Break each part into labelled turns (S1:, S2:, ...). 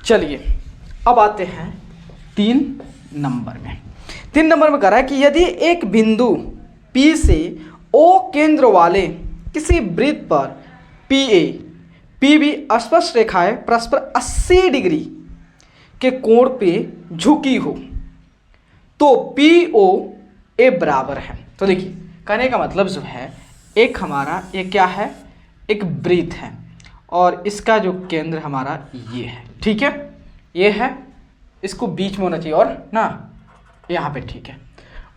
S1: चलिए अब आते हैं 3 नंबर में। 3 नंबर में कह रहा है कि यदि एक बिंदु P से O केंद्र वाले किसी वृत्त पर PA PB स्पर्श रेखाएं परस्पर 80 डिग्री के कोण पे झुकी हो तो POA बराबर है। तो देखिए कहने का मतलब जो है, एक हमारा ये क्या है, एक वृत्त है और इसका जो केंद्र हमारा ये है, ठीक है, ये है, इसको बीच में होना चाहिए और ना यहाँ पे, ठीक है।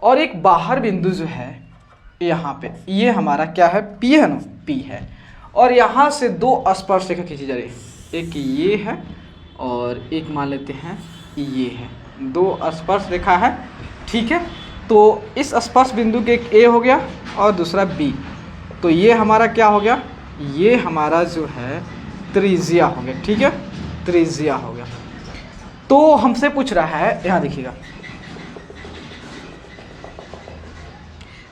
S1: और एक बाहर बिंदु जो है यहाँ पे, ये हमारा क्या है, P है ना, P है। और यहाँ से 2 स्पर्श रेखा खींची जा रही है, एक ये है और एक मान लेते हैं ये है, 2 स्पर्श रेखा है, ठीक है। तो इस स्पर्श बिंदु के एक A हो गया और दूसरा B, तो ये हमारा क्या हो गया, ये हमारा जो है त्रिज्या हो गया, ठीक है, त्रिज्या हो गया। तो हमसे पूछ रहा है, यहाँ देखिएगा,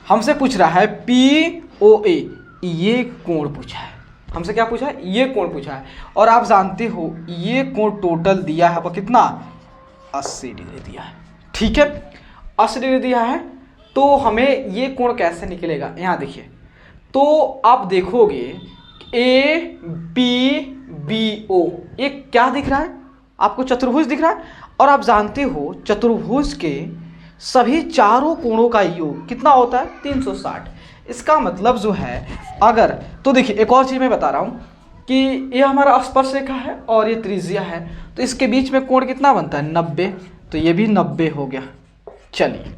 S1: हमसे पूछ रहा है POA, ये कोण पूछा है, हमसे क्या पूछा है, ये कोण पूछा है। और आप जानते हो ये कोण टोटल दिया है आपको कितना, 80 डिग्री दिया है, ठीक है, 80 डिग्री दिया है। तो हमें ये कोण कैसे निकलेगा, यहाँ देखिए, तो आप देखोगे APBO, ये क्या दिख रहा है आपको, चतुर्भुज दिख रहा है। और आप जानते हो चतुर्भुज के सभी चारों कोणों का योग कितना होता है, 360। इसका मतलब जो है, अगर तो देखिए एक और चीज़ मैं बता रहा हूँ कि ये हमारा स्पर्श रेखा है और ये त्रिज्या है, तो इसके बीच में कोण कितना बनता है, 90, तो ये भी 90 हो गया। चलिए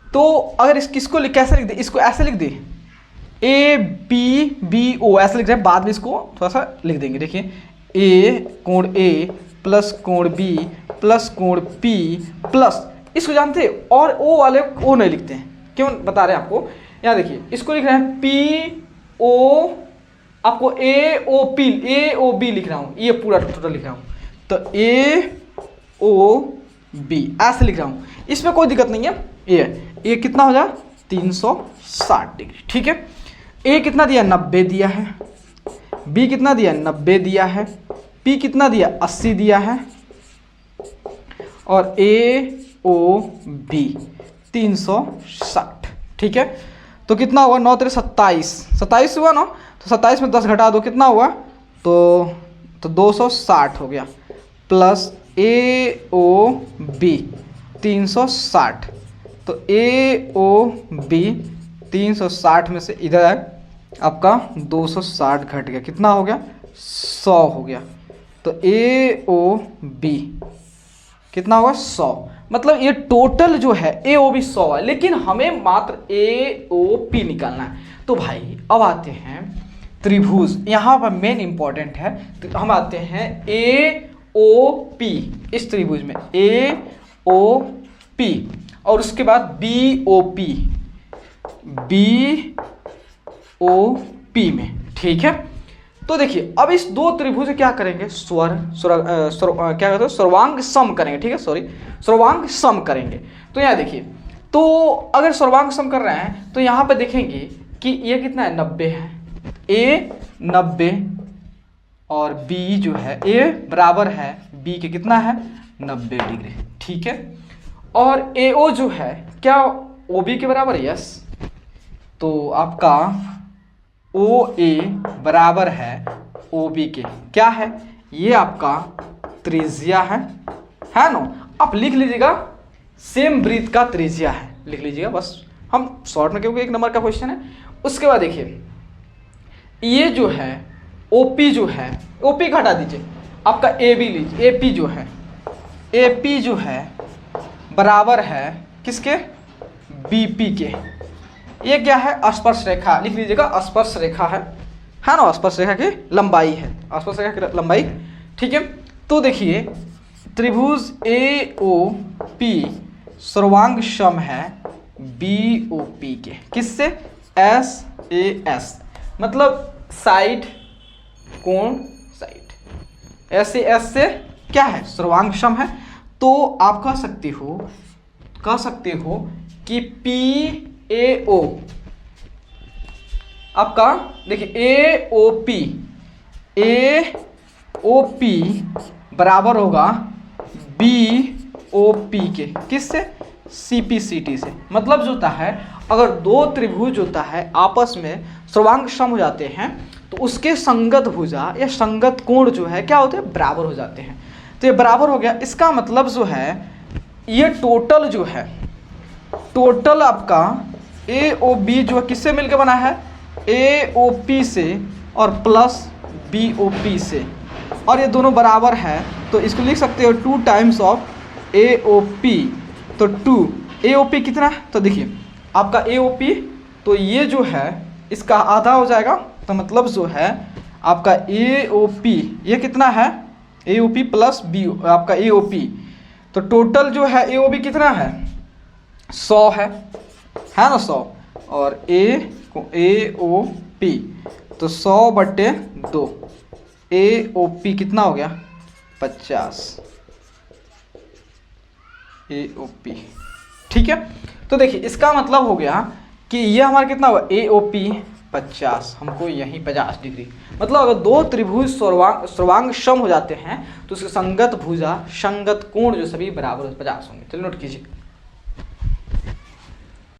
S1: तो अगर इसको कैसे लिख दे, इसको ऐसे लिख दे, APBO ऐसे लिख रहे हैं, बाद में इसको थोड़ा सा लिख देंगे। देखिए A कोण A प्लस कोण B प्लस कोण P प्लस, इसको जानते हैं, और O वाले O नहीं लिखते हैं, क्यों बता रहे हैं आपको, यहाँ देखिए इसको लिख रहे हैं PO, आपको AOB लिख रहा हूँ, ये पूरा टोटल लिख रहा हूँ, तो AOB ऐसे लिख रहा हूँ, इसमें कोई दिक्कत नहीं है। ये कितना हो जाए, 360 डिग्री, ठीक है। A कितना दिया, 90 दिया है, B कितना दिया, 90 दिया है, P कितना दिया, 80 दिया है, और AOB 360, ठीक है। तो कितना हुआ, 9 3 27 हुआ ना, तो 27 में 10 घटा दो, कितना हुआ, तो 260 हो गया, प्लस AOB 360, तो AOB 360 में से इधर है आपका 260 घट गया, कितना हो गया, 100 हो गया। तो AOB कितना होगा, 100। मतलब ये टोटल जो है AOB 100 है, लेकिन हमें मात्र AOP निकालना है। तो भाई अब आते हैं त्रिभुज, यहाँ पर मेन इंपॉर्टेंट है, तो हम आते हैं AOP, इस त्रिभुज में AOP, और उसके बाद BOP में, ठीक है। तो देखिए अब इस 2 त्रिभुज क्या करेंगे, क्या कहते हैं, सर्वांग सम करेंगे, ठीक है, सर्वांग सम करेंगे। तो यहाँ देखिए, तो अगर सर्वांग सम कर रहे हैं तो यहाँ पे देखेंगे कि ये कितना है, 90 है, A 90 और B जो है, A बराबर है B के कितना है, 90 डिग्री, ठीक है। और AO जो है क्या, OB के बराबर है, यस, तो आपका OA बराबर है OB के, क्या है, ये आपका त्रिज्या है ना। आप लिख लीजिएगा, सेम वृत्त का त्रिज्या है, लिख लीजिएगा बस, हम शॉर्ट में, क्योंकि 1 नंबर का क्वेश्चन है। उसके बाद देखिए ये जो है OP जो है, OP घटा दीजिए, आपका AB लीजिए, AP जो है, AP जो है बराबर है किसके, BP के। ये क्या है, स्पर्श रेखा, लिख लीजिएगा, स्पर्श रेखा है ना, स्पर्श रेखा की लंबाई है, स्पर्श रेखा की लंबाई, ठीक है। तो देखिए त्रिभुज AOP सर्वांग सम है BOP के, किससे, SAS, मतलब साइड कोण साइड, SAS से क्या है, सर्वांग सम है। तो आप कह सकते हो कि PAO आपका देखिए AOP बराबर होगा BOP के, किससे? CPCT से। मतलब जो होता है अगर दो त्रिभुज होता है आपस में सर्वांग सम हो जाते हैं तो उसके संगत भुजा या संगत कोण जो है क्या होते हैं? बराबर हो जाते हैं। तो ये बराबर हो गया, इसका मतलब जो है ये टोटल जो है, टोटल आपका AOB जो है किससे मिलकर बना है? AOP से और प्लस BOP से, और ये दोनों बराबर है तो इसको लिख सकते हो 2 टाइम्स ऑफ AOP। तो 2 AOP कितना है? तो देखिए आपका AOP तो ये जो है इसका आधा हो जाएगा, तो मतलब जो है आपका AOP ये कितना है? AOP प्लस B आपका AOP, तो टोटल जो है AOB कितना है? 100 है ना 100, और AOP तो 100/2, AOP कितना हो गया? 50 AOP। ठीक है, तो देखिए इसका मतलब हो गया कि ये हमारा कितना हुआ? AOP 50, हमको यहीं 50 डिग्री। मतलब अगर दो त्रिभुज सर्वांग सम हो जाते हैं तो उसके संगत भुजा संगत कोण जो सभी बराबर 50 होंगे। चलिए नोट कीजिए।